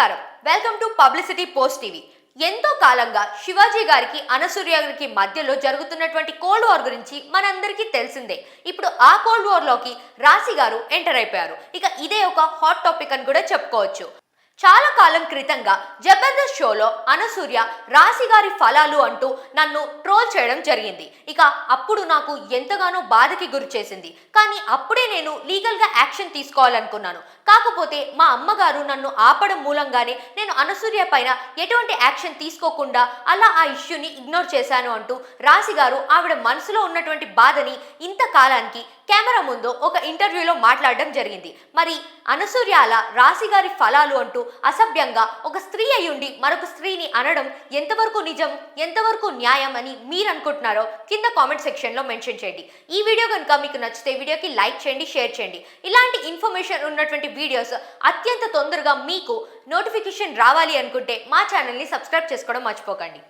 నమస్కారం. Welcome to publicity post TV. ఎంతో కాలంగా శివాజీ గారికి అనసూయ గారికి మధ్యలో జరుగుతున్నటువంటి కోల్డ్ వార్ గురించి మనందరికీ తెలిసిందే. ఇప్పుడు ఆ కోల్డ్ వార్ లోకి రాశి గారు ఎంటర్ అయిపోయారు. ఇక ఇదే ఒక హాట్ టాపిక్ అని కూడా చెప్పుకోవచ్చు. చాలా కాలం క్రితంగా జబర్దస్త్ షోలో అనసూయ రాశి గారి ఫలాలు అంటూ నన్ను ట్రోల్ చేయడం జరిగింది. ఇక అప్పుడు నాకు ఎంతగానో బాధకి గురి చేసింది. కానీ అప్పుడే నేను లీగల్గా యాక్షన్ తీసుకోవాలనుకున్నాను. కాకపోతే మా అమ్మగారు నన్ను ఆపడం మూలంగానే నేను అనసూయ పైన ఎటువంటి యాక్షన్ తీసుకోకుండా అలా ఆ ఇష్యూని ఇగ్నోర్ చేశాను అంటూ రాశి గారు ఆవిడ మనసులో ఉన్నటువంటి బాధని ఇంతకాలానికి కెమెరా ముందు ఒక ఇంటర్వ్యూలో మాట్లాడడం జరిగింది. మరి అనసూయ అలా రాశి గారి ఫలాలు అంటూ అసభ్యంగా ఒక స్త్రీ అయ్యుండి మరొక స్త్రీని అనడం ఎంతవరకు నిజం, ఎంతవరకు న్యాయం అని మీరు అనుకుంటున్నారో కింద కామెంట్ సెక్షన్లో మెన్షన్ చేయండి. ఈ వీడియో కనుక మీకు నచ్చితే వీడియోకి లైక్ చేయండి, షేర్ చేయండి. ఇలాంటి ఇన్ఫర్మేషన్ ఉన్నటువంటి వీడియోస్ అత్యంత తొందరగా మీకు నోటిఫికేషన్ రావాలి అనుకుంటే మా ఛానల్ని సబ్స్క్రైబ్ చేసుకోవడం మర్చిపోకండి.